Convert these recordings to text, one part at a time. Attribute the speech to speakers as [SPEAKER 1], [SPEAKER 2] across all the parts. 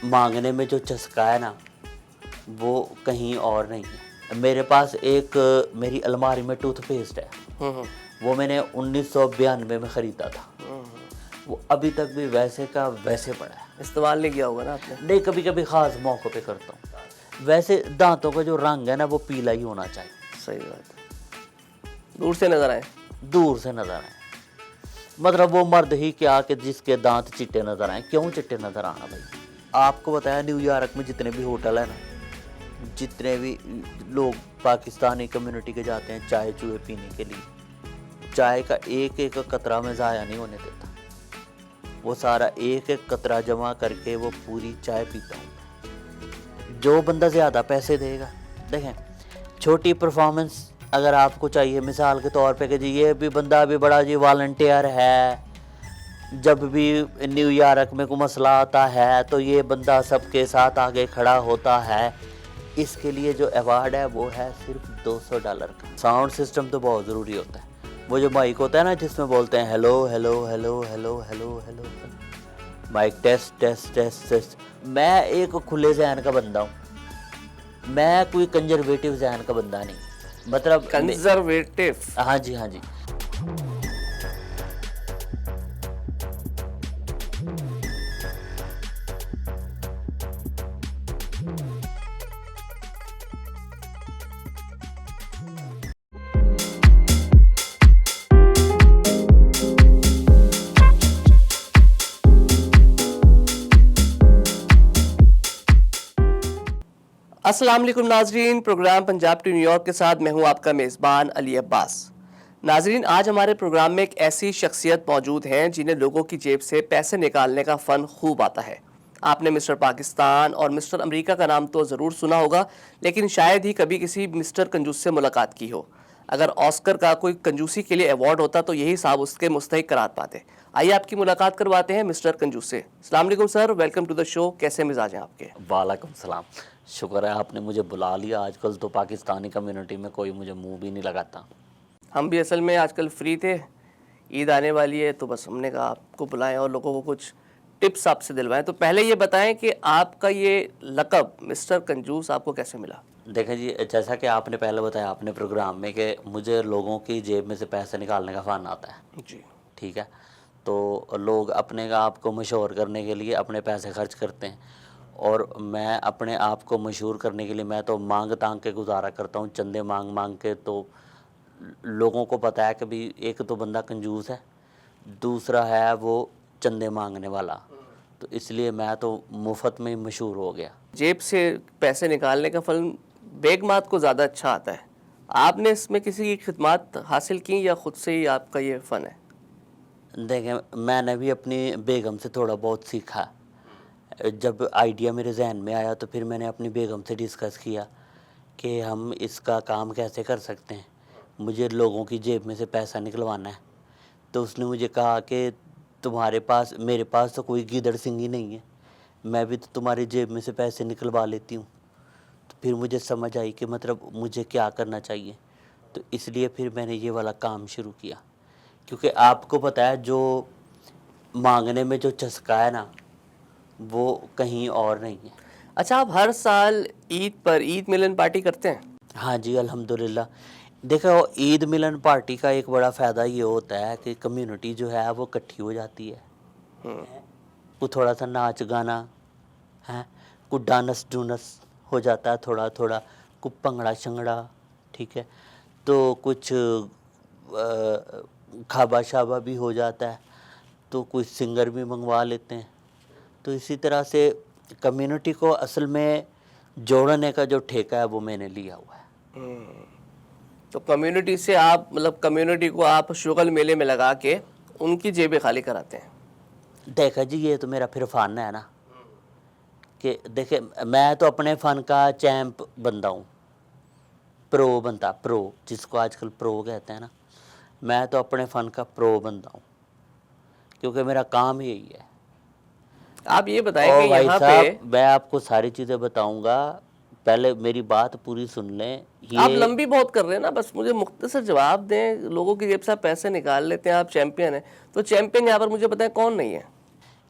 [SPEAKER 1] मांगने में जो चस्का है ना, वो कहीं और नहीं है। मेरे पास एक मेरी अलमारी में टूथपेस्ट है, वो मैंने 1992 में ख़रीदा था। वो अभी तक भी वैसे का वैसे पड़ा है।
[SPEAKER 2] इस्तेमाल नहीं किया होगा ना आपने?
[SPEAKER 1] नहीं, कभी कभी ख़ास मौक़ों पे करता हूँ। वैसे दांतों का जो रंग है ना, वो पीला ही होना चाहिए।
[SPEAKER 2] सही बात है। दूर से नज़र आए?
[SPEAKER 1] दूर से नज़र आए, मतलब वो मर्द ही क्या कि जिसके दांत चिट्टे नज़र आए। क्यों चिट्टे नज़र आना भाई? आपको बताया न्यूयॉर्क में जितने भी होटल है ना, जितने भी लोग पाकिस्तानी कम्युनिटी के जाते हैं चाय चूहे पीने के लिए, चाय का एक एक कतरा में ज़ाया नहीं होने देता। वो सारा एक एक कतरा जमा करके वो पूरी चाय पीता हूँ। जो बंदा ज़्यादा पैसे देगा, देखें छोटी परफॉर्मेंस अगर आपको चाहिए, मिसाल के तौर पे कि जी ये भी बंदा अभी बड़ा जी वॉलंटियर है, जब भी न्यूयॉर्क में कोई मसला आता है तो ये बंदा सबके साथ आगे खड़ा होता है, इसके लिए जो अवार्ड है वो है सिर्फ $200 का। साउंड सिस्टम तो बहुत ज़रूरी होता है। वो जो माइक होता है ना जिसमें बोलते हैं hello hello hello hello hello hello, mic test test test test. मैं एक खुले जहन का बंदा हूँ, मैं कोई कंजर्वेटिव जहन का बंदा नहीं। मतलब
[SPEAKER 2] कंजर्वेटिव?
[SPEAKER 1] हाँ जी, हाँ जी।
[SPEAKER 2] अस्सलाम वालेकुम नाजरीन, प्रोग्राम पंजाब टू न्यूयॉर्क के साथ मैं हूं आपका मेज़बान अली अब्बास। नाजरीन, आज हमारे प्रोग्राम में एक ऐसी शख्सियत मौजूद हैं जिन्हें लोगों की जेब से पैसे निकालने का फ़न खूब आता है। आपने मिस्टर पाकिस्तान और मिस्टर अमेरिका का नाम तो ज़रूर सुना होगा, लेकिन शायद ही कभी किसी मिस्टर कंजूस से मुलाकात की हो। अगर ऑस्कर का कोई कंजूसी के लिए अवार्ड होता तो यही साहब उसके मुस्तहिक करार पाते। आइए आपकी मुलाकात करवाते हैं मिस्टर कंजूस से। अस्सलाम वालेकुम sir, welcome to the show. कैसे मिजाज हैं आपके?
[SPEAKER 1] वालेकुम सलाम, शुक्र है आपने मुझे बुला लिया। आजकल तो पाकिस्तानी कम्युनिटी में कोई मुझे मुंह भी नहीं लगाता।
[SPEAKER 2] हम भी असल में आजकल फ्री थे, ईद आने वाली है तो बस हमने कहा आपको बुलाएं और लोगों को कुछ टिप्स आपसे दिलवाएं। तो पहले ये बताएं कि आपका ये लक़ब मिस्टर कंजूस आपको कैसे मिला?
[SPEAKER 1] देखें जी, जैसा कि आपने पहले बताया आपने प्रोग्राम में कि मुझे लोगों की जेब में से पैसे निकालने का फ़न आता है।
[SPEAKER 2] जी,
[SPEAKER 1] ठीक है, तो लोग अपने आप को मशहूर करने के लिए अपने पैसे खर्च करते हैं, और मैं अपने आप को मशहूर करने के लिए मैं तो मांग तांग के गुजारा करता हूँ, चंदे मांग मांग के। तो लोगों को पता है कि भी एक तो बंदा कंजूस है, दूसरा है वो चंदे मांगने वाला, तो इसलिए मैं तो मुफ्त में ही मशहूर हो गया।
[SPEAKER 2] जेब से पैसे निकालने का फल बेगमात को ज़्यादा अच्छा आता है। आपने इसमें किसी की खिदमत हासिल की या ख़ुद से ही आपका ये फ़न है?
[SPEAKER 1] देखें, मैंने भी अपनी बेगम से थोड़ा बहुत सीखा। जब आइडिया मेरे जहन में आया तो फिर मैंने अपनी बेगम से डिस्कस किया कि हम इसका काम कैसे कर सकते हैं, मुझे लोगों की जेब में से पैसा निकलवाना है। तो उसने मुझे कहा कि तुम्हारे पास, मेरे पास तो कोई गीदड़ सिंगी नहीं है, मैं भी तो तुम्हारी जेब में से पैसे निकलवा लेती हूँ। तो फिर मुझे समझ आई कि मतलब मुझे क्या करना चाहिए, तो इसलिए फिर मैंने ये वाला काम शुरू किया। क्योंकि आपको पता है जो मांगने में जो चस्का है ना, वो कहीं और नहीं है।
[SPEAKER 2] अच्छा, आप हर साल ईद पर ईद मिलन पार्टी करते हैं?
[SPEAKER 1] हाँ जी, अल्हम्दुलिल्लाह। देखो, ईद मिलन पार्टी का एक बड़ा फ़ायदा ये होता है कि कम्युनिटी जो है वो इकट्ठी हो जाती है। वो थोड़ा सा नाच गाना है, कुछ डांस डूनस हो जाता है थोड़ा थोड़ा, कुछ भंगड़ा शंगड़ा, ठीक है, तो कुछ खाबा शाबा भी हो जाता है, तो कुछ सिंगर भी मंगवा लेते हैं। तो इसी तरह से कम्युनिटी को असल में जोड़ने का जो ठेका है वो मैंने लिया हुआ है।
[SPEAKER 2] तो कम्युनिटी से आप, मतलब कम्युनिटी को आप शुगल मेले में लगा के उनकी जेबें खाली कराते हैं?
[SPEAKER 1] देखा जी, ये तो मेरा फिर फ़न है ना, कि देखे मैं तो अपने फ़न का चैम्प बंदा हूँ, प्रो बनता, प्रो जिसको आजकल प्रो कहते हैं ना, मैं तो अपने फ़न का प्रो बंदा हूँ, क्योंकि मेरा काम ही यही है।
[SPEAKER 2] आप ये बताएं
[SPEAKER 1] ओ
[SPEAKER 2] कि
[SPEAKER 1] भाई
[SPEAKER 2] यहाँ पे
[SPEAKER 1] साहब, मैं आपको सारी चीज़ें बताऊंगा, पहले मेरी बात पूरी सुन लें।
[SPEAKER 2] आप
[SPEAKER 1] ये
[SPEAKER 2] लंबी बहुत कर रहे हैं ना, बस मुझे मुख्तसर जवाब दें। लोगों की जेब से आप पैसे निकाल लेते हैं, आप चैंपियन हैं, तो चैंपियन यहाँ पर मुझे बताएं कौन नहीं है?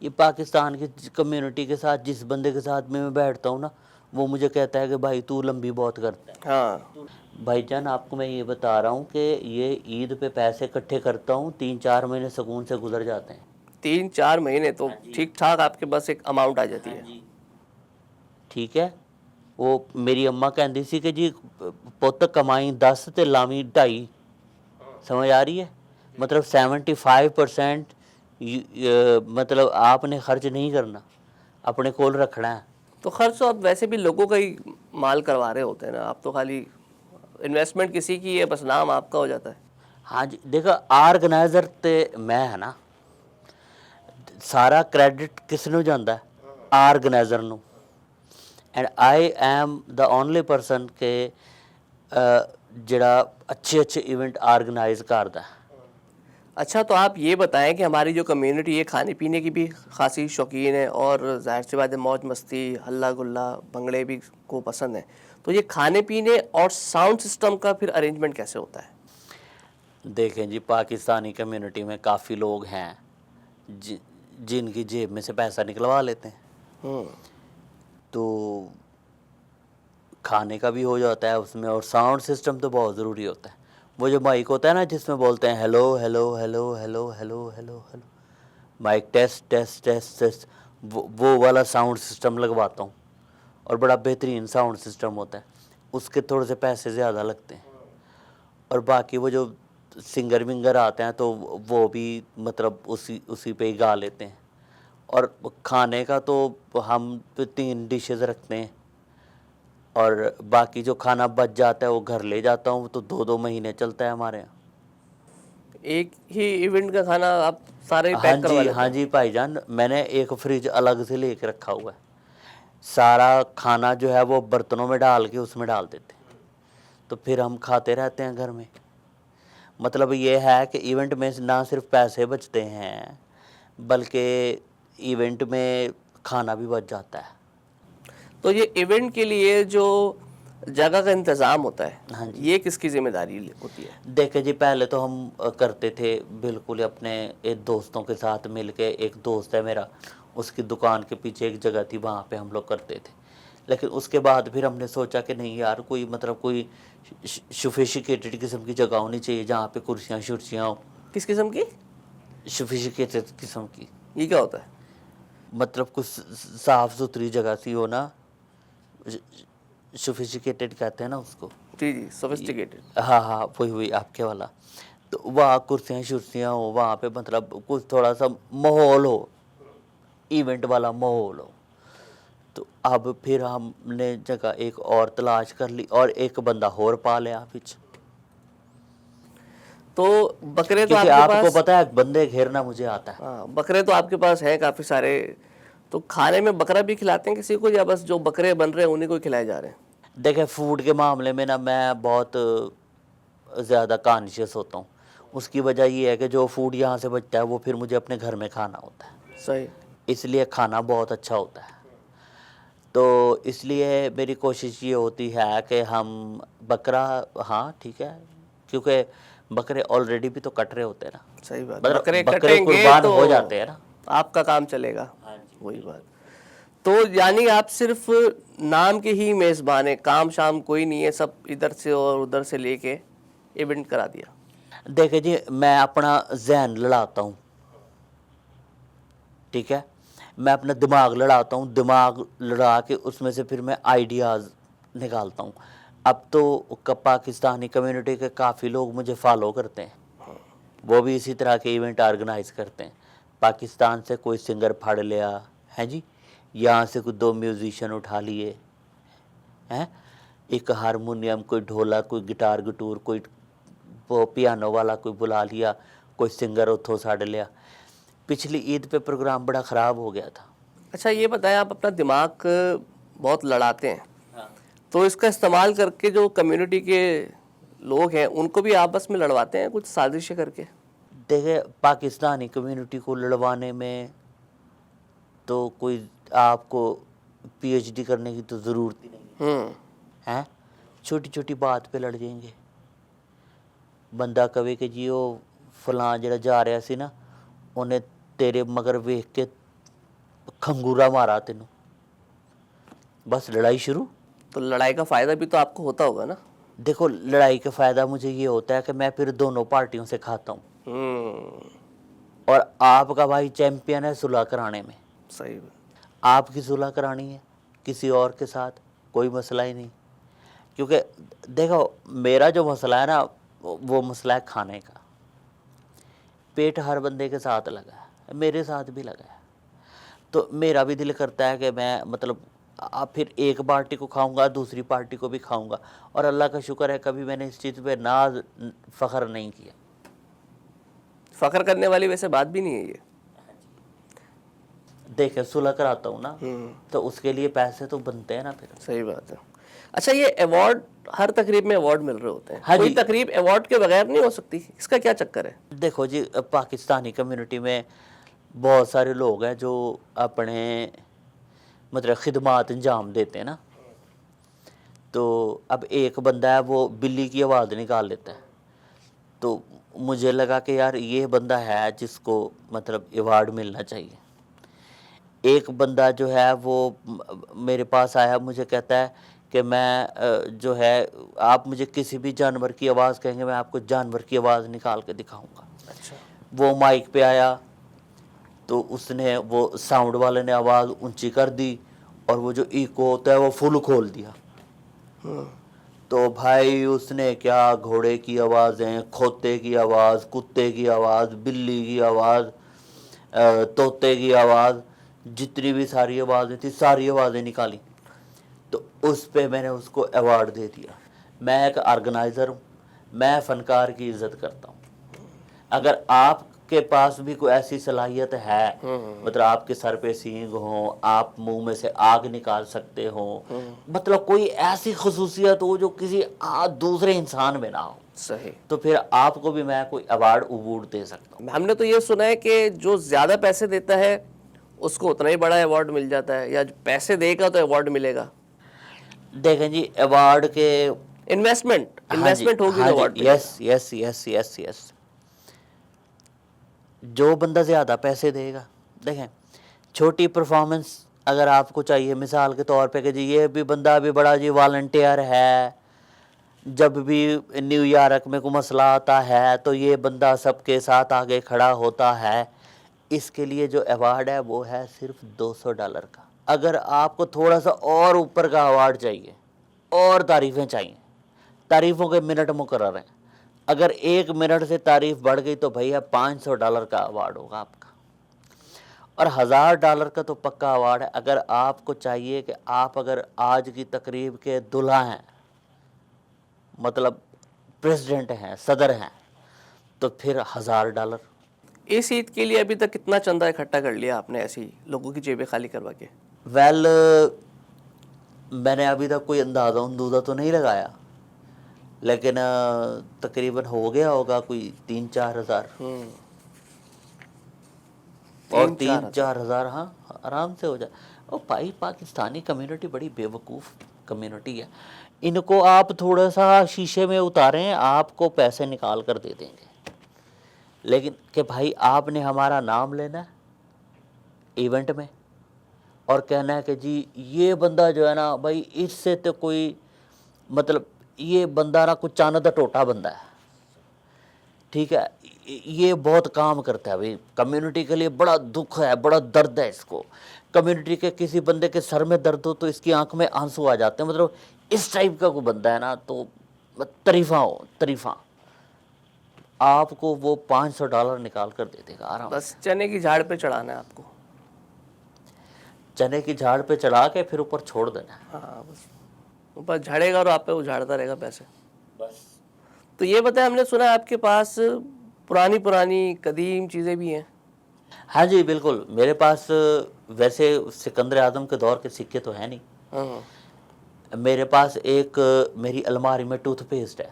[SPEAKER 1] ये पाकिस्तान की कम्युनिटी के साथ जिस बंदे के साथ में मैं बैठता हूँ ना, वो मुझे कहता है कि भाई तू लंबी बहुत करता है।
[SPEAKER 2] हाँ,
[SPEAKER 1] भाईजान आपको मैं ये बता रहा हूँ कि ये ईद पे पैसे इकट्ठे करता हूँ, 3-4 महीने सुकून से गुजर जाते हैं।
[SPEAKER 2] 3-4 महीने तो
[SPEAKER 1] हाँ जी।
[SPEAKER 2] ठीक ठाक आपके पास एक अमाउंट आ जाती
[SPEAKER 1] हाँ
[SPEAKER 2] है।
[SPEAKER 1] जी। ठीक है, वो मेरी अम्मा कहती सी कि जी पुत्त कमाई 10 ते लावी 2.5। समझ आ रही है? मतलब 75% मतलब आपने खर्च नहीं करना, अपने कोल रखना है।
[SPEAKER 2] तो खर्च तो आप वैसे भी लोगों का ही माल करवा रहे होते हैं ना, आप तो खाली इन्वेस्टमेंट किसी की है, बस नाम आपका हो जाता है।
[SPEAKER 1] हाँ जी, देखो ऑर्गेनाइजर ते मैं है ना, सारा क्रेडिट किस ਨੂੰ ਜਾਂਦਾ ਹੈ ऑर्गेनाइजर ਨੂੰ। And I am the only person के ਜਿਹੜਾ अच्छे इवेंट ऑर्गेनाइज करता है।
[SPEAKER 2] अच्छा, तो आप ये बताएं कि हमारी जो कम्युनिटी है खाने पीने की भी खासी शौकीन है और जाहिर सी बात है मौज मस्ती हल्ला गुल्ला भंगड़े भी को पसंद है। तो ये खाने पीने और साउंड सिस्टम का फिर अरेंजमेंट कैसे होता है?
[SPEAKER 1] देखें जी, पाकिस्तानी कम्युनिटी में काफ़ी लोग हैं जिनकी जेब में से पैसा निकलवा लेते हैं,
[SPEAKER 2] हम्म,
[SPEAKER 1] तो खाने का भी हो जाता है उसमें, और साउंड सिस्टम तो बहुत ज़रूरी होता है। वो जो माइक होता है ना जिसमें बोलते हैं hello hello hello hello hello hello hello, mic test test test test, वो वाला साउंड सिस्टम लगवाता हूँ, और बड़ा बेहतरीन साउंड सिस्टम होता है। उसके थोड़े से पैसे ज़्यादा लगते हैं, और बाकी वो जो सिंगर विंगर आते हैं तो वो भी मतलब उसी पे ही गा लेते हैं। और खाने का तो हम 3 डिशेस रखते हैं, और बाकी जो खाना बच जाता है वो घर ले जाता हूँ, तो 2-2 महीने चलता है हमारे यहाँ।
[SPEAKER 2] एक ही इवेंट का खाना आप सारे ही
[SPEAKER 1] हाँ
[SPEAKER 2] पैक करवा
[SPEAKER 1] जी,
[SPEAKER 2] लेते
[SPEAKER 1] हाँ
[SPEAKER 2] हैं?
[SPEAKER 1] जी भाईजान, मैंने एक फ्रिज अलग से लेके रखा हुआ है। सारा खाना जो है वो बर्तनों में डाल के उसमें डाल देते हैं, तो फिर हम खाते रहते हैं घर में। मतलब ये है कि इवेंट में ना सिर्फ पैसे बचते हैं, बल्कि इवेंट में खाना भी बच जाता है।
[SPEAKER 2] तो ये इवेंट के लिए जो जगह का इंतज़ाम होता है,
[SPEAKER 1] हाँ जी।
[SPEAKER 2] ये किसकी जिम्मेदारी होती है?
[SPEAKER 1] देखे जी, पहले तो हम करते थे बिल्कुल अपने एक दोस्तों के साथ मिल के। एक दोस्त है मेरा, उसकी दुकान के पीछे एक जगह थी, वहाँ पे हम लोग करते थे। लेकिन उसके बाद फिर हमने सोचा कि नहीं यार, कोई मतलब कोई सोफिस्टिकेटेड किस्म की जगह होनी चाहिए जहाँ पे कुर्सियाँ शुर्सियाँ हो।
[SPEAKER 2] किस किस्म की?
[SPEAKER 1] सोफिस्टिकेटेड किस्म की,
[SPEAKER 2] ये क्या होता है?
[SPEAKER 1] मतलब कुछ साफ़ सुथरी जगह सी हो ना, सोफिस्टिकेटेड कहते हैं ना उसको।
[SPEAKER 2] जी जी, सोफिस्टिकेटेड।
[SPEAKER 1] हाँ हाँ, वही वही आपके वाला। तो वहाँ कुर्सियाँ शुर्सियाँ हो, वहाँ पे मतलब कुछ थोड़ा सा माहौल हो, इवेंट वाला माहौल हो। तो अब फिर हमने जगह एक और तलाश कर ली, और एक बंदा और पा लिया पीछे,
[SPEAKER 2] तो बकरे तो
[SPEAKER 1] क्योंकि
[SPEAKER 2] आपके
[SPEAKER 1] आपको
[SPEAKER 2] पास,
[SPEAKER 1] पता है बंदे घेरना मुझे आता है।
[SPEAKER 2] हाँ बकरे तो आपके पास हैं काफ़ी सारे। तो खाने में बकरा भी खिलाते हैं किसी को, या बस जो बकरे बन रहे हैं उन्हीं को ही खिलाए जा रहे हैं?
[SPEAKER 1] देखें, फूड के मामले में ना मैं बहुत ज़्यादा कॉन्शियस होता हूँ। उसकी वजह ये है कि जो फूड यहाँ से बचता है वो फिर मुझे अपने घर में खाना होता है,
[SPEAKER 2] सही।
[SPEAKER 1] इसलिए खाना बहुत अच्छा होता है। तो इसलिए मेरी कोशिश ये होती है कि हम बकरा, हाँ ठीक है, क्योंकि बकरे ऑलरेडी भी तो कट रहे होते हैं ना,
[SPEAKER 2] सही बात,
[SPEAKER 1] मतलब
[SPEAKER 2] बकरे
[SPEAKER 1] बकरे
[SPEAKER 2] कटेंगे
[SPEAKER 1] कुर्बान
[SPEAKER 2] तो
[SPEAKER 1] हो जाते हैं ना।
[SPEAKER 2] आपका काम चलेगा।
[SPEAKER 1] हाँ जी।
[SPEAKER 2] वही बात। तो यानी आप सिर्फ नाम के ही मेज़बान हैं, काम शाम कोई नहीं है, सब इधर से और उधर से लेके इवेंट करा दिया?
[SPEAKER 1] देखिए जी, मैं अपना जहन लड़ाता हूँ, ठीक है, मैं अपना दिमाग लड़ाता हूँ, दिमाग लड़ा के उसमें से फिर मैं आइडियाज़ निकालता हूँ। अब तो पाकिस्तानी कम्युनिटी के काफ़ी लोग मुझे फॉलो करते हैं, वो भी इसी तरह के इवेंट ऑर्गेनाइज करते हैं। पाकिस्तान से कोई सिंगर फाड़ लिया है जी, यहाँ से कोई 2 म्यूजिशियन उठा लिए हैं, एक हारमोनियम, कोई ढोलक, कोई गिटार गटूर, कोई वो पियानो वाला कोई बुला लिया, कोई सिंगर उठो साड़ लिया। पिछली ईद पे प्रोग्राम बड़ा ख़राब हो गया था।
[SPEAKER 2] अच्छा, ये बताएं, आप अपना दिमाग बहुत लड़ाते हैं,
[SPEAKER 1] हाँ।
[SPEAKER 2] तो इसका इस्तेमाल करके जो कम्युनिटी के लोग हैं उनको भी आपस में लड़वाते हैं कुछ साजिशें करके?
[SPEAKER 1] देखिए, पाकिस्तानी कम्युनिटी को लड़वाने में तो कोई आपको पीएचडी करने की तो ज़रूरत ही नहीं है, छोटी छोटी बात पे लड़ जाएंगे। बंदा कहे कि जी वो फलां जरा जा रहा सी ना, उन्हें तेरे मगर वेख के खंगूरा मारा तेनू, बस लड़ाई शुरू।
[SPEAKER 2] तो लड़ाई का फायदा भी तो आपको होता होगा ना।
[SPEAKER 1] देखो लड़ाई का फायदा मुझे ये होता है कि मैं फिर दोनों पार्टियों से खाता हूँ, और आपका भाई चैंपियन है सुलह कराने में।
[SPEAKER 2] सही।
[SPEAKER 1] आपकी सुलह करानी है किसी और के साथ, कोई मसला ही नहीं। क्योंकि देखो मेरा जो मसला है ना, वो मसला है खाने का। पेट हर बंदे के साथ लगा है, मेरे साथ भी लगा है। तो मेरा भी दिल करता है कि मैं मतलब फिर एक पार्टी को खाऊंगा, दूसरी पार्टी को भी खाऊंगा। और अल्लाह का शुक्र है कभी मैंने इस चीज़ पे नाज फ़ख्र नहीं किया।
[SPEAKER 2] फखर करने वाली वैसे बात भी नहीं है ये।
[SPEAKER 1] देखे सुलह कराता हूँ ना, तो उसके लिए पैसे तो बनते हैं ना फिर।
[SPEAKER 2] सही बात है। अच्छा, ये अवार्ड, हर तकरीब में अवार्ड मिल रहे होते हैं,
[SPEAKER 1] हाँ
[SPEAKER 2] कोई
[SPEAKER 1] जी।
[SPEAKER 2] तकरीब अवार्ड के बगैर नहीं हो सकती, इसका क्या चक्कर है?
[SPEAKER 1] देखो जी, पाकिस्तानी कम्युनिटी में बहुत सारे लोग हैं जो अपने मतलब खिदमात अंजाम देते हैं ना। तो अब एक बंदा है वो बिल्ली की आवाज़ निकाल लेता है, तो मुझे लगा कि यार ये बंदा है जिसको मतलब अवार्ड मिलना चाहिए। एक बंदा जो है वो मेरे पास आया, मुझे कहता है कि मैं जो है आप मुझे किसी भी जानवर की आवाज़ कहेंगे, मैं आपको जानवर की आवाज़ निकाल के दिखाऊंगा।
[SPEAKER 2] अच्छा।
[SPEAKER 1] वो माइक पे आया तो उसने वो साउंड वाले ने आवाज़ ऊंची कर दी, और वो जो इको होता है वो फुल खोल दिया। तो भाई उसने क्या घोड़े की आवाज़ें, खोते की आवाज़, कुत्ते की आवाज़, बिल्ली की आवाज़, तोते की आवाज़, जितनी भी सारी आवाज़ें थी सारी आवाज़ें निकाली। तो उस पे मैंने उसको अवार्ड दे दिया। मैं एक ऑर्गेनाइज़र हूँ, मैं फ़नकार की इज़्ज़त करता हूँ। अगर आपके पास भी कोई ऐसी सलाहियत है, मतलब आपके सर पे सींग हो, आप मुंह में से आग निकाल सकते हो, मतलब कोई ऐसी खसूसियत हो जो किसी दूसरे इंसान में ना हो,
[SPEAKER 2] सही।
[SPEAKER 1] तो फिर आपको भी मैं कोई अवार्ड अवूर्ड दे सकता हूँ।
[SPEAKER 2] हमने तो ये सुना है कि जो ज्यादा पैसे देता है उसको उतना ही बड़ा अवार्ड मिल जाता है, या जो पैसे देगा तो अवार्ड मिलेगा।
[SPEAKER 1] देखें जी अवार्ड के
[SPEAKER 2] इन्वेस्टमेंट होगी तो अवार्ड मिलेगा।
[SPEAKER 1] Yes yes yes yes yes, जो बंदा ज़्यादा पैसे देगा। देखें छोटी परफॉर्मेंस अगर आपको चाहिए, मिसाल के तौर पे कि जी ये भी बंदा भी बड़ा जी वॉलंटियर है, जब भी न्यूयॉर्क में कोई मसला आता है तो ये बंदा सबके साथ आगे खड़ा होता है, इसके लिए जो अवार्ड है वो है सिर्फ $200 का। अगर आपको थोड़ा सा और ऊपर का अवार्ड चाहिए और तारीफ़ें चाहिए, तारीफ़ों के मिनट मुकर्रर हैं, अगर 1 मिनट से तारीफ़ बढ़ गई तो भैया $500 का अवार्ड होगा आपका, और $1000 का तो पक्का अवार्ड है। अगर आपको चाहिए कि आप अगर आज की तकरीब के दुल्हा हैं, मतलब प्रेसिडेंट हैं, सदर हैं, तो फिर $1000।
[SPEAKER 2] इस ईद के लिए अभी तक कितना चंदा इकट्ठा कर लिया आपने, ऐसी लोगों की जेबें खाली करवा के?
[SPEAKER 1] वेल मैंने अभी तक कोई अंदाज़ा तो नहीं लगाया, लेकिन तकरीबन हो गया होगा कोई 3-4 हज़ार। और 3-4 हज़ार हाँ आराम से हो जाए। और भाई पाकिस्तानी कम्युनिटी बड़ी बेवकूफ़ कम्युनिटी है, इनको आप थोड़ा सा शीशे में उतारें आपको पैसे निकाल कर दे देंगे। लेकिन कि भाई आपने हमारा नाम लेना है इवेंट में और कहना है कि जी ये बंदा जो है ना भाई इससे तो कोई मतलब ये बंदा ना कुछ चांद टोटा बंदा है, ठीक है, ये बहुत काम करता है भाई कम्युनिटी के लिए, बड़ा दुख है, बड़ा दर्द है इसको। कम्युनिटी के किसी बंदे के सर में दर्द हो तो इसकी आंख में आंसू आ जाते हैं, मतलब इस टाइप का कोई बंदा है ना, तो तरीफा आपको वो $500 निकाल कर दे देगा आराम।
[SPEAKER 2] बस चने की झाड़ पे चढ़ाना है आपको,
[SPEAKER 1] चने की झाड़ पे चढ़ा के फिर ऊपर छोड़ देना है।
[SPEAKER 2] हाँ बस ऊपर झड़ेगा और आप पे उझाड़ता रहेगा पैसे।
[SPEAKER 1] बस
[SPEAKER 2] तो ये बताया, हमने सुना है आपके पास पुरानी कदीम चीज़ें भी हैं।
[SPEAKER 1] हाँ जी बिल्कुल, मेरे पास वैसे सिकंदर आजम के दौर के सिक्के तो हैं नहीं।
[SPEAKER 2] हाँ।
[SPEAKER 1] मेरे पास एक मेरी अलमारी में टूथपेस्ट है,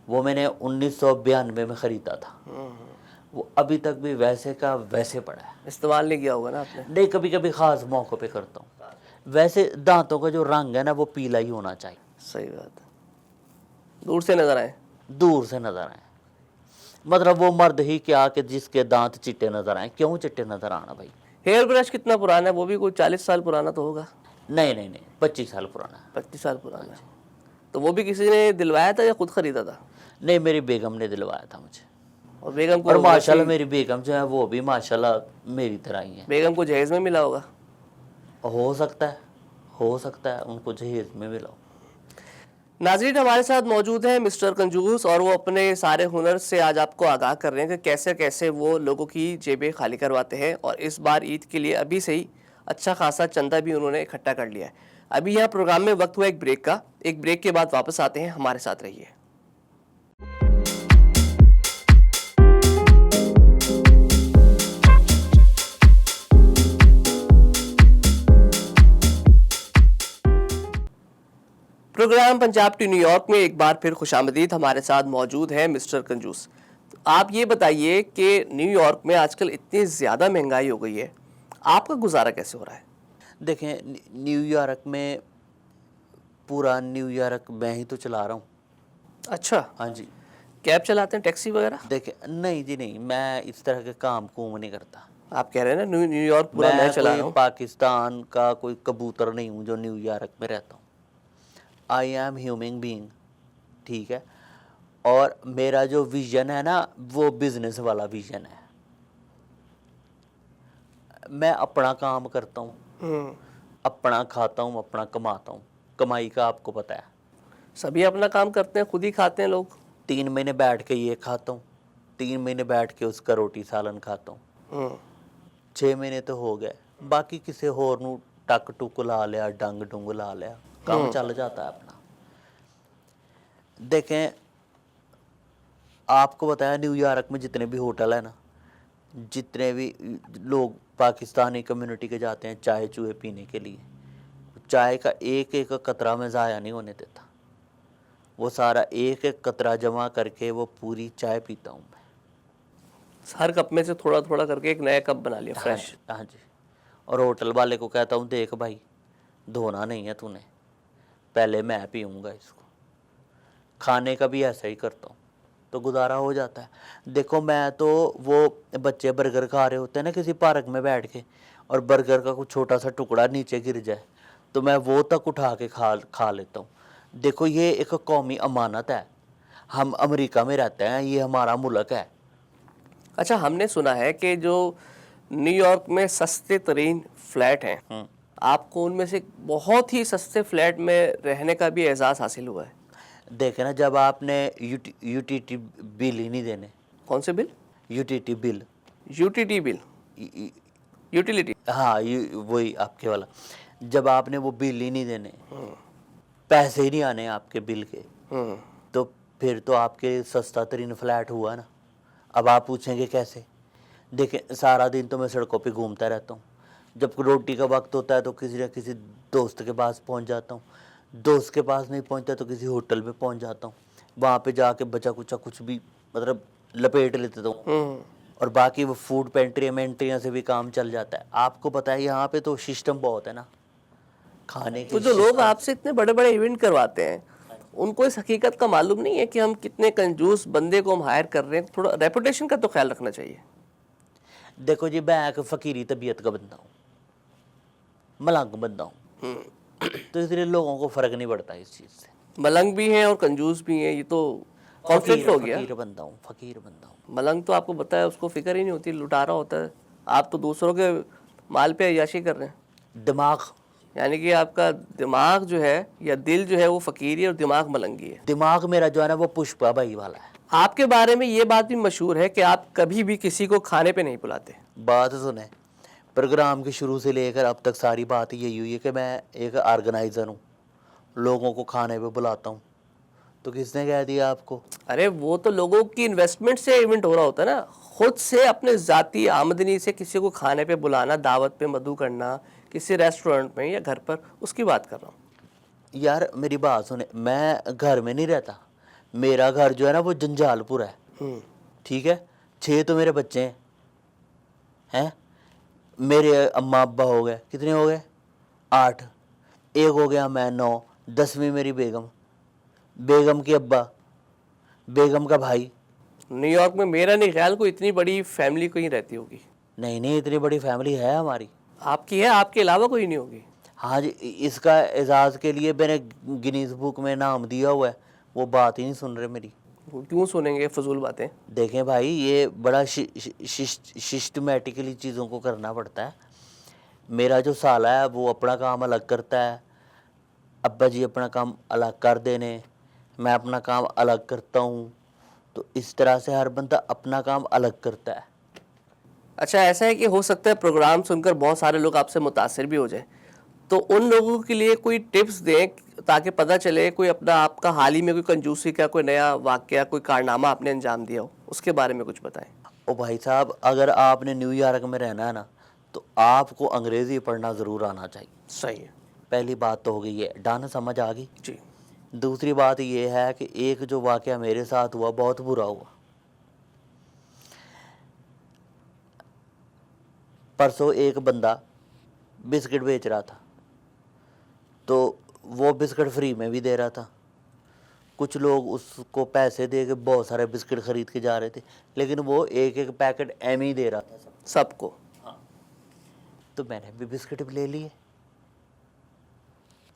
[SPEAKER 1] वो मैंने 1992 में ख़रीदा था, वो अभी तक भी वैसे का वैसे पड़ा है।
[SPEAKER 2] इस्तेमाल नहीं किया होगा ना आपने?
[SPEAKER 1] नहीं, कभी कभी ख़ास मौक़ों पे करता हूँ। वैसे दांतों का जो रंग है ना वो पीला ही होना चाहिए।
[SPEAKER 2] सही बात है, दूर से नज़र आए।
[SPEAKER 1] दूर से नज़र आए, मतलब वो मर्द ही क्या कि जिसके दांत चिट्टे नज़र आए। क्यों चिट्टे नज़र आना भाई?
[SPEAKER 2] हेयर ब्रश कितना पुराना है? वो भी कोई 40 साल पुराना तो होगा।
[SPEAKER 1] नहीं नहीं नहीं, 25 साल पुराना है।
[SPEAKER 2] 25 साल पुराना है। तो वो भी किसी ने दिलवाया था या खुद खरीदा था?
[SPEAKER 1] नहीं, मेरी बेगम ने दिलवाया था मुझे।
[SPEAKER 2] और बेगम को
[SPEAKER 1] और माशाल्लाह
[SPEAKER 2] वैसी-
[SPEAKER 1] मेरी बेगम जो है वो भी माशाल्लाह मेरी तरह ही है।
[SPEAKER 2] बेगम को जहेज में मिला होगा।
[SPEAKER 1] हो सकता है, हो सकता है उनको जहेज में मिला हो।
[SPEAKER 2] नाज़रीन, हमारे साथ मौजूद हैं मिस्टर कंजूस, और वो अपने सारे हुनर से आज आपको आगाह कर रहे हैं कि कैसे कैसे वो लोगों की जेबें खाली करवाते हैं। और इस बार ईद के लिए अभी से ही अच्छा खासा चंदा भी उन्होंने इकट्ठा कर लिया है। अभी यहाँ प्रोग्राम में वक्त हुआ एक ब्रेक का। एक ब्रेक के बाद वापस आते हैं, हमारे साथ रहिए। प्रोग्राम पंजाब टू न्यूयॉर्क में एक बार फिर खुशामदीद। हमारे साथ मौजूद है मिस्टर कंजूस। तो आप ये बताइए कि न्यूयॉर्क में आजकल इतनी ज़्यादा महंगाई हो गई है, आपका गुजारा कैसे हो रहा है?
[SPEAKER 1] देखें, न्यूयॉर्क में पूरा न्यूयॉर्क मैं ही तो चला रहा हूँ।
[SPEAKER 2] अच्छा,
[SPEAKER 1] हाँ जी।
[SPEAKER 2] कैब चलाते हैं, टैक्सी वगैरह?
[SPEAKER 1] देखें, नहीं जी नहीं, मैं इस तरह के काम कूम नहीं करता।
[SPEAKER 2] आप कह रहे हैं ना न्यूयॉर्क पूरा मैं चला रहा
[SPEAKER 1] कोई
[SPEAKER 2] हूँ।
[SPEAKER 1] पाकिस्तान का कोई कबूतर नहीं हूँ जो न्यूयॉर्क में रहता हूँ। आई एम ह्यूमन बीइंग, ठीक है। और मेरा जो विजन है ना वो बिजनेस वाला विजन है। मैं अपना काम करता हूँ, अपना खाता हूँ, अपना कमाता हूँ। कमाई का आपको पता है,
[SPEAKER 2] सभी अपना काम करते हैं, खुद ही खाते हैं लोग।
[SPEAKER 1] 3 महीने बैठ के ये खाता हूँ, 3 महीने बैठ के उसका रोटी सालन खाता हूँ। 6 महीने तो हो गए, बाकी किसी होर नू टक टुक ला लिया, डंग डुंग ला लिया, काम चल जाता है अपना। देखें, आपको बताया न्यूयॉर्क में जितने भी होटल है ना, जितने भी लोग पाकिस्तानी कम्युनिटी के जाते हैं चाय चूहे पीने के लिए, चाय का एक एक कतरा में ज़ाया नहीं होने देता। वो सारा एक एक कतरा जमा करके वो पूरी चाय पीता हूँ मैं।
[SPEAKER 2] हर कप में से थोड़ा थोड़ा करके एक नया कप बना लिया फ्रेश।
[SPEAKER 1] हाँ जी। और होटल वाले को कहता हूँ, देख भाई, धोना नहीं है तूने, पहले मैं पीऊँगा इसको। खाने का भी ऐसा ही करता हूँ, तो गुजारा हो जाता है। देखो, मैं तो वो बच्चे बर्गर खा रहे होते हैं ना किसी पार्क में बैठ के, और बर्गर का कुछ छोटा सा टुकड़ा नीचे गिर जाए तो मैं वो तक उठा के खा लेता हूँ। देखो, ये एक कौमी अमानत है। हम अमेरिका में रहते हैं, ये हमारा मुल्क है।
[SPEAKER 2] अच्छा, हमने सुना है कि जो न्यूयॉर्क में सस्ते तरीन फ्लैट हैं, आपको उनमें से बहुत ही सस्ते फ्लैट में रहने का भी एहसास हासिल हुआ है।
[SPEAKER 1] देखे ना, जब आपने यूटीटी बिल ही नहीं देने।
[SPEAKER 2] कौन से bill?
[SPEAKER 1] UTT bill,
[SPEAKER 2] UTT bill, utility.
[SPEAKER 1] हाँ, वही आपके वाला। जब आपने वो बिल ही नहीं देने, पैसे ही नहीं आने आपके बिल के, तो फिर तो आपके सस्ता तरीन फ्लैट हुआ ना। अब आप पूछेंगे कैसे? देखें, सारा दिन तो मैं सड़कों पे घूमता रहता हूँ। जब रोटी का वक्त होता है तो किसी न किसी दोस्त के पास पहुँच जाता हूँ, दोस्त के पास नहीं पहुँचता तो किसी होटल में पहुँच जाता हूँ। वहाँ पे जाके बचा कुचा कुछ भी मतलब लपेट लेता हूँ, और बाकी वो फूड पेंट्री मेंट्रियाँ से भी काम चल जाता है। आपको पता है यहाँ पे तो सिस्टम बहुत है ना खाने के।
[SPEAKER 2] तो जो लोग आपसे इतने बड़े बड़े इवेंट करवाते हैं, उनको इस हकीकत का मालूम नहीं है कि हम कितने कंजूस बंदे को हम हायर कर रहे हैं। थोड़ा रेपुटेशन का तो ख्याल रखना चाहिए।
[SPEAKER 1] देखो जी, मैं एक फ़कीरी तबीयत का बंदा हूँ, मलंग बंदा हूँ, तो इसलिए लोगों को फ़र्क नहीं पड़ता इस चीज़ से।
[SPEAKER 2] मलंग भी हैं और कंजूस भी हैं, ये तो कॉन्फ्लिक्ट हो गया।
[SPEAKER 1] फ़कीर बंदा हूँ, फ़कीर बंदा हूँ।
[SPEAKER 2] मलंग तो आपको बताया, उसको फिक्र ही नहीं होती, लुटारा होता है। आप तो दूसरों के माल पे अय्याशी कर रहे हैं।
[SPEAKER 1] दिमाग,
[SPEAKER 2] यानी कि आपका दिमाग जो है या दिल जो है वो फकीरी और दिमाग मलंगी है।
[SPEAKER 1] दिमाग मेरा जो है ना वो पुष्पा भाई वाला है।
[SPEAKER 2] आपके बारे में ये बात भी मशहूर है कि आप कभी भी किसी को खाने पे नहीं बुलाते।
[SPEAKER 1] बात सुने, प्रोग्राम के शुरू से लेकर अब तक सारी बात यही हुई है कि मैं एक ऑर्गेनाइज़र हूँ, लोगों को खाने पे बुलाता हूँ। तो किसने कह दिया आपको?
[SPEAKER 2] अरे वो तो लोगों की इन्वेस्टमेंट से इवेंट हो रहा होता है ना। खुद से अपने ज़ाती आमदनी से किसी को खाने पे बुलाना, दावत पे मधु करना, किसी रेस्टोरेंट में या घर पर, उसकी बात कर रहा हूँ।
[SPEAKER 1] यार मेरी बात सुने, मैं घर में नहीं रहता, मेरा घर जो है ना वो जंजालपुर है, ठीक है। 6 तो मेरे बच्चे हैं, मेरे अम्मा अब्बा हो गए, कितने हो गए? 8, एक हो गया मैं, 9, 10वीं मेरी बेगम, बेगम के अब्बा, बेगम का भाई।
[SPEAKER 2] न्यूयॉर्क में मेरा नहीं ख्याल कोई इतनी बड़ी फैमिली कहीं रहती होगी।
[SPEAKER 1] नहीं नहीं, इतनी बड़ी फैमिली है हमारी।
[SPEAKER 2] आपकी है, आपके अलावा कोई नहीं होगी?
[SPEAKER 1] हाँ जी, इसका एजाज़ के लिए मैंने गिनीज बुक में नाम दिया हुआ है, वो बात ही नहीं सुन रहे मेरी।
[SPEAKER 2] वो क्यों सुनेंगे फजूल बातें?
[SPEAKER 1] देखें भाई, ये बड़ा सिस्टमेटिकली चीज़ों को करना पड़ता है। मेरा जो साला है वो अपना काम अलग करता है, अब्बा जी अपना काम अलग कर देने, मैं अपना काम अलग करता हूँ। तो इस तरह से हर बंदा अपना काम अलग करता है।
[SPEAKER 2] अच्छा, ऐसा है कि हो सकता है प्रोग्राम सुनकर बहुत सारे लोग आपसे मुतासिर भी हो जाए, तो उन लोगों के लिए कोई टिप्स दें ताकि पता चले कोई अपना आपका हाल ही में कोई कंजूसी का कोई नया वाकया, कोई कारनामा आपने अंजाम दिया हो, उसके बारे में कुछ बताएं।
[SPEAKER 1] ओ भाई साहब, अगर आपने न्यूयॉर्क में रहना है ना, तो आपको अंग्रेज़ी पढ़ना ज़रूर आना चाहिए।
[SPEAKER 2] सही है
[SPEAKER 1] पहली बात तो हो गई है, डन, समझ आ गई।
[SPEAKER 2] जी।
[SPEAKER 1] दूसरी बात ये है कि एक जो वाकया मेरे साथ हुआ बहुत बुरा हुआ। परसों एक बंदा बिस्किट बेच रहा था, तो वो बिस्किट फ्री में भी दे रहा था। कुछ लोग उसको पैसे दे के बहुत सारे बिस्किट खरीद के जा रहे थे, लेकिन वो एक एक पैकेट एम ही दे रहा था
[SPEAKER 2] सबको।
[SPEAKER 1] तो मैंने भी बिस्किट भी ले लिए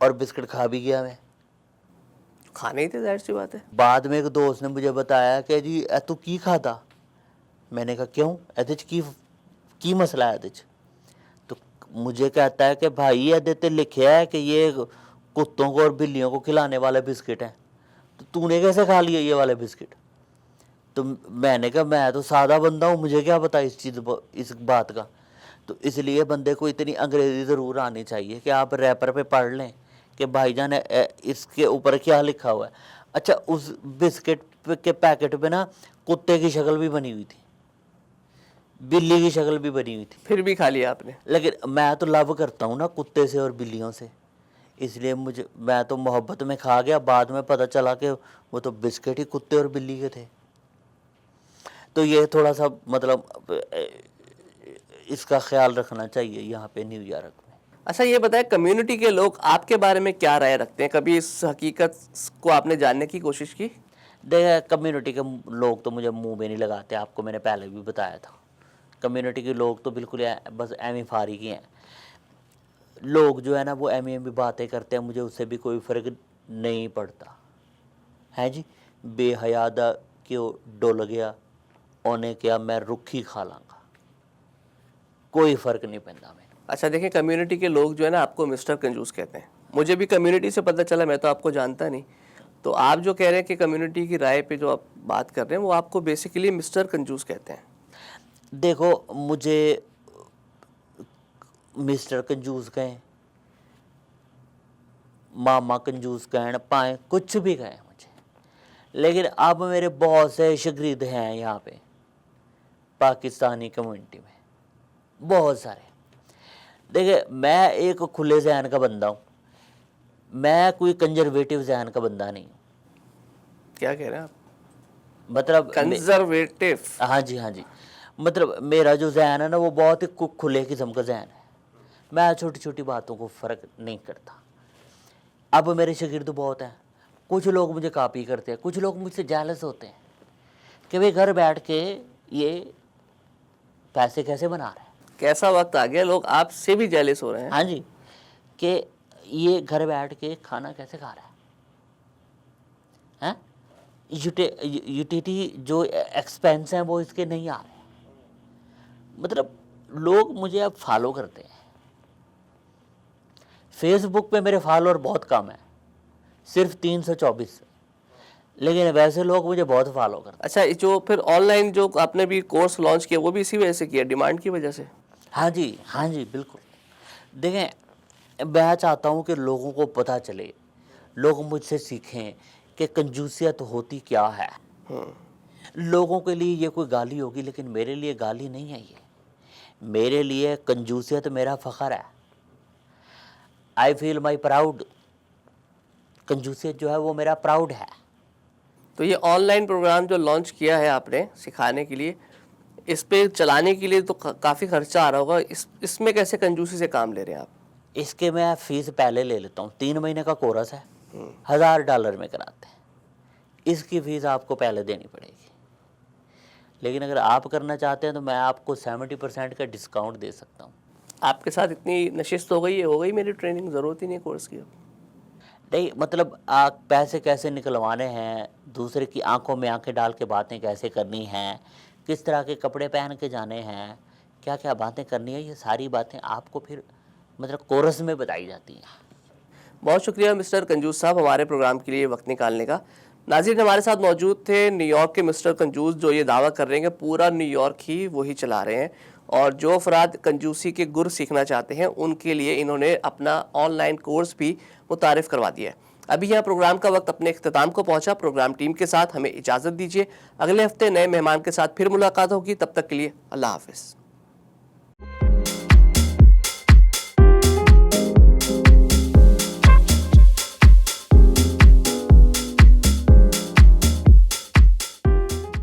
[SPEAKER 1] और बिस्किट खा भी गया मैं।
[SPEAKER 2] खाने ही थे, जाहिर सी बात है।
[SPEAKER 1] बाद में एक दोस्त ने मुझे बताया कि जी ए तू की खाता। मैंने कहा क्यों, एदे की मसला है एदे च? तो मुझे कहता है कि भाई एदे ते लिखा है कि ये कुत्तों को और बिल्लियों को खिलाने वाले बिस्किट हैं, तो तूने कैसे खा लिया ये वाले बिस्किट? तो मैंने कहा मैं तो सादा बंदा हूँ, मुझे क्या पता इस बात का। तो इसलिए बंदे को इतनी अंग्रेज़ी ज़रूर आनी चाहिए कि आप रैपर पे पढ़ लें कि भाईजान इसके ऊपर क्या लिखा हुआ है। अच्छा, उस बिस्किट के पैकेट पे ना कुत्ते की शक्ल भी बनी हुई थी, बिल्ली की शक्ल भी बनी हुई थी।
[SPEAKER 2] फिर भी खा लिया आपने?
[SPEAKER 1] लेकिन मैं तो लव करता हूँ ना कुत्ते से और बिल्लियों से, इसलिए मैं तो मोहब्बत में खा गया। बाद में पता चला कि वो तो बिस्किट ही कुत्ते और बिल्ली के थे। तो ये थोड़ा सा मतलब इसका ख्याल रखना चाहिए यहाँ पे न्यूयॉर्क में।
[SPEAKER 2] अच्छा, ये बताएं कम्युनिटी के लोग आपके बारे में क्या राय रखते हैं? कभी इस हकीकत को आपने जानने की कोशिश की?
[SPEAKER 1] देखिए, कम्युनिटी के लोग तो मुझे मुंह में नहीं लगाते, आपको मैंने पहले भी बताया था। कम्युनिटी के लोग तो बिल्कुल बस एमी फारिग ही हैं। लोग जो है ना वो एमी एमी बातें करते हैं, मुझे उससे भी कोई फ़र्क नहीं पड़ता है जी। बेहयादा क्यों डोल गया उन्हें क्या मैं रुखी खा लांगा, कोई फ़र्क नहीं पैंदा मैंने।
[SPEAKER 2] अच्छा देखिए, कम्युनिटी के लोग जो है ना आपको मिस्टर कंजूस कहते हैं। मुझे भी कम्युनिटी से पता चला, मैं तो आपको जानता नहीं। तो आप जो कह रहे हैं कि कम्युनिटी की राय पे जो आप बात कर रहे हैं वो आपको बेसिकली मिस्टर कंजूस कहते हैं।
[SPEAKER 1] देखो, मुझे मिस्टर कंजूस कहें, मामा कंजूस कहें, पाएँ कुछ भी कहें मुझे, लेकिन अब मेरे बहुत से शागिर्द हैं यहाँ पे पाकिस्तानी कम्युनिटी में, बहुत सारे। देखिए, मैं एक खुले जहन का बंदा हूँ, मैं कोई कंजर्वेटिव जहन का बंदा नहीं हूँ।
[SPEAKER 2] क्या कह रहे हैं आप?
[SPEAKER 1] मतलब
[SPEAKER 2] कंजर्वेटिव?
[SPEAKER 1] हाँ जी, हाँ जी। मतलब मेरा जो जहन है ना वो बहुत ही खुले किस्म का जहन है। मैं छोटी छोटी बातों को फ़र्क नहीं करता। अब मेरे शागिर्द बहुत हैं, कुछ लोग मुझे कॉपी करते हैं, कुछ लोग मुझसे जेलस होते हैं कि वे घर बैठ के ये पैसे कैसे बना रहे हैं।
[SPEAKER 2] कैसा वक्त आ गया, लोग आपसे भी जेलस हो रहे हैं?
[SPEAKER 1] हाँ जी, कि ये घर बैठ के खाना कैसे खा रहा है, हैं? यूटिलिटी जो एक्सपेंस हैं वो इसके नहीं आ रहे। मतलब लोग मुझे अब फॉलो करते हैं। फेसबुक पे मेरे फॉलोअर बहुत कम है, सिर्फ 324, लेकिन वैसे लोग मुझे बहुत फॉलो करते हैं।
[SPEAKER 2] अच्छा, जो फिर ऑनलाइन जो आपने भी कोर्स लॉन्च किया वो भी इसी वजह से किया, डिमांड की वजह से?
[SPEAKER 1] हाँ जी, हाँ जी, बिल्कुल। देखें, मैं चाहता हूँ कि लोगों को पता चले, लोग मुझसे सीखें कि कंजूसियत होती क्या है। लोगों के लिए ये कोई गाली होगी, लेकिन मेरे लिए गाली नहीं है ये। मेरे लिए कंजूसियत मेरा फ़ख्र है। I feel my proud. कंजूसियत जो है वो मेरा प्राउड है।
[SPEAKER 2] तो ये ऑनलाइन प्रोग्राम जो लॉन्च किया है आपने सिखाने के लिए, इस पे चलाने के लिए तो काफ़ी खर्चा आ रहा होगा। इसमें कैसे कंजूसी से काम ले रहे हैं आप?
[SPEAKER 1] इसके मैं फ़ीस पहले ले लेता हूँ। 3 महीने का कोर्स है, $1000 में कराते हैं। इसकी फ़ीस आपको पहले देनी पड़ेगी। लेकिन अगर आप करना चाहते हैं तो मैं आपको 70% का डिस्काउंट दे सकता हूँ।
[SPEAKER 2] आपके साथ इतनी नशिस्त हो गई मेरी ट्रेनिंग, ज़रूरत ही नहीं कोर्स की।
[SPEAKER 1] नहीं मतलब आप पैसे कैसे निकलवाने हैं, दूसरे की आंखों में आंखें डाल के बातें कैसे करनी हैं, किस तरह के कपड़े पहन के जाने हैं, क्या क्या बातें करनी है, ये सारी बातें आपको फिर मतलब कोर्स में बताई जाती हैं।
[SPEAKER 2] बहुत शुक्रिया मिस्टर कंजूस साहब हमारे प्रोग्राम के लिए वक्त निकालने का। नाज़रीन, हमारे साथ मौजूद थे न्यूयॉर्क के मिस्टर कंजूस, जो ये दावा कर रहे हैं कि पूरा न्यूयॉर्क ही वही चला रहे हैं, और जो अफराद कंजूसी के गुर सीखना चाहते हैं उनके लिए इन्होंने अपना ऑनलाइन कोर्स भी मुतारिफ़ करवा दिया है। अभी यहाँ प्रोग्राम का वक्त अपने इख्तिताम को पहुँचा। प्रोग्राम टीम के साथ हमें इजाज़त दीजिए। अगले हफ्ते नए मेहमान के साथ फिर मुलाकात होगी। तब तक के लिए अल्लाह हाफ़िज़।